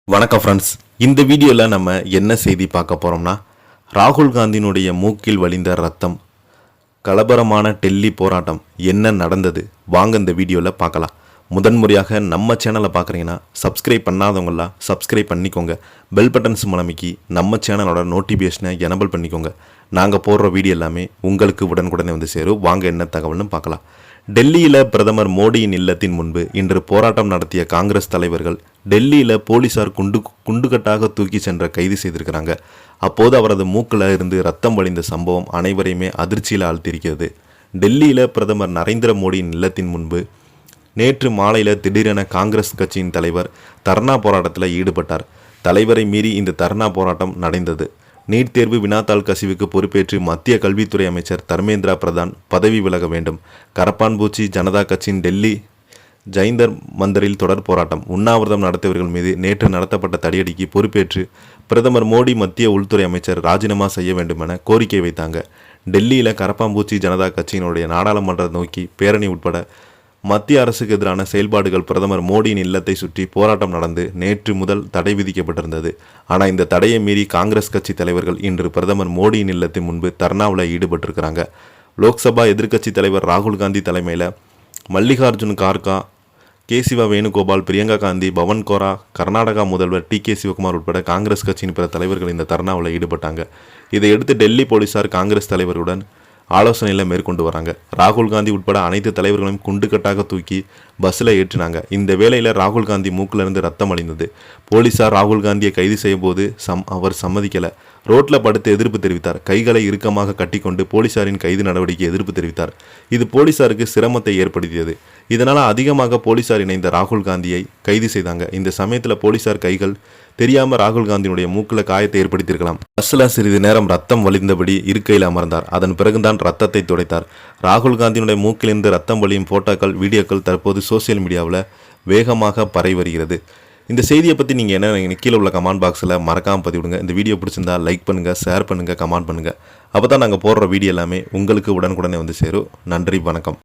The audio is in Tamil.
வணக்கம் ஃப்ரெண்ட்ஸ். இந்த வீடியோவில் நம்ம என்ன செய்தி பார்க்க போகிறோம்னா, ராகுல் காந்தியினுடைய மூக்கில் வழிந்த ரத்தம், கலவரமான டெல்லி போராட்டம் என்ன நடந்தது வாங்க இந்த வீடியோவில் பார்க்கலாம். முதன்முறையாக நம்ம சேனலை பார்க்குறீங்கன்னா சப்ஸ்கிரைப் பண்ணாதவங்களாம் சப்ஸ்கிரைப் பண்ணிக்கோங்க. பெல் பட்டன்ஸ் மூலமிக்கி நம்ம சேனலோட நோட்டிஃபிகேஷனை எனபிள் பண்ணிக்கோங்க. நாங்கள் போடுற வீடியோ எல்லாமே உங்களுக்கு உடனுக்குடனே வந்து சேரும். வாங்க என்ன தகவல்னு பார்க்கலாம். டெல்லியில் பிரதமர் மோடியின் இல்லத்தின் முன்பு இன்று போராட்டம் நடத்திய காங்கிரஸ் தலைவர்கள் டெல்லியில் போலீசார் குண்டுகட்டாக தூக்கி சென்ற கைது செய்திருக்கிறாங்க. அப்போது அவரது மூக்கில் இருந்து ரத்தம் வழிந்த சம்பவம் அனைவரையுமே அதிர்ச்சியில் ஆழ்த்தியிருக்கிறது. டெல்லியில் பிரதமர் நரேந்திர மோடியின் இல்லத்தின் முன்பு நேற்று மாலையில் திடீரென காங்கிரஸ் கட்சியின் தலைவர் தர்ணா போராட்டத்தில் ஈடுபட்டார். தலைவரை மீறி இந்த தர்ணா போராட்டம் நடந்தது. நீட் தேர்வு வினாத்தாள் கசிவுக்கு பொறுப்பேற்று மத்திய கல்வித்துறை அமைச்சர் தர்மேந்திரா பிரதான் பதவி விலக வேண்டும். கரப்பான்பூச்சி ஜனதா கட்சியின் டெல்லி ஜைந்தர் மந்தரில் தொடர் போராட்டம். உண்ணாவிரதம் நடத்தியவர்கள் மீது நேற்று நடத்தப்பட்ட தடியடிக்கு பொறுப்பேற்று பிரதமர் மோடி மத்திய உள்துறை அமைச்சர் ராஜினாமா செய்ய வேண்டும் என கோரிக்கை வைத்தாங்க. டெல்லியில் கரப்பான்பூச்சி ஜனதா கட்சியினுடைய நாடாளுமன்றத்தை நோக்கி பேரணி உட்பட மத்திய அரசுக்கு எதிரான செயல்பாடுகள் பிரதமர் மோடியின் இல்லத்தை சுற்றி போராட்டம் நடந்து நேற்று முதல் தடை விதிக்கப்பட்டிருந்தது. ஆனால் இந்த தடையை மீறி காங்கிரஸ் கட்சி தலைவர்கள் இன்று பிரதமர் மோடியின் இல்லத்தின் முன்பு தர்ணாவில் ஈடுபட்டிருக்கிறாங்க. லோக்சபா எதிர்க்கட்சி தலைவர் ராகுல் காந்தி தலைமையில் மல்லிகார்ஜுன் கார்கா, கேசிவா வேணுகோபால், பிரியங்கா காந்தி, பவன் கோரா, கர்நாடகா முதல்வர் டி.கே. சிவகுமார் உட்பட காங்கிரஸ் கட்சியின் பிற தலைவர்கள் இந்த தர்ணாவில் ஈடுபட்டாங்க. இதையடுத்து டெல்லி போலீசார் காங்கிரஸ் தலைவருடன் ஆலோசனையில் மேற்கொண்டு வராங்க. ராகுல் காந்தி உட்பட அனைத்து தலைவர்களையும் குண்டுக்கட்டாக தூக்கி பஸ்ஸில் ஏற்றினாங்க. இந்த வேளையில் ராகுல் காந்தி மூக்கிலிருந்து ரத்தம் அழிந்தது. போலீசார் ராகுல் காந்தியை கைது செய்யும் போது அவர் சம்மதிக்கலை. ரோட்டில் படுத்து எதிர்ப்பு தெரிவித்தார். கைகளை இறுக்கமாக கட்டிக்கொண்டு போலீசாரின் கைது நடவடிக்கை எதிர்ப்பு தெரிவித்தார். இது போலீசாருக்கு சிரமத்தை ஏற்படுத்தியது. இதனால் அதிகமாக போலீசார் இணைந்த ராகுல் காந்தியை கைது செய்தாங்க. இந்த சமயத்தில் போலீசார் கைகள் தெரியாமல் ராகுல் காந்தியினுடைய மூக்கில் காயத்தை ஏற்படுத்தியிருக்கலாம். பஸ்ஸில் சிறிது நேரம் ரத்தம் வழிந்தபடி இருக்கையில் அமர்ந்தார். அதன் பிறகுதான் ரத்தத்தை துடைத்தார். ராகுல் காந்தியினுடைய மூக்கிலிருந்து ரத்தம் வழியும் போட்டோக்கள், வீடியோக்கள் தற்போது சோசியல் மீடியாவில் வேகமாக பரவி வருகிறது. இந்த செய்தியை பற்றி நீங்கள் என்ன கீழே உள்ள கமெண்ட் பாக்ஸில் மறக்காமல் பதிவிடுங்க. இந்த வீடியோ பிடிச்சிருந்தா லைக் பண்ணுங்கள், ஷேர் பண்ணுங்கள், கமெண்ட் பண்ணுங்கள். அப்போ தான் நாங்கள் போடுற வீடியோ எல்லாமே உங்களுக்கு உடனுக்குடனே வந்து சேரும். நன்றி, வணக்கம்.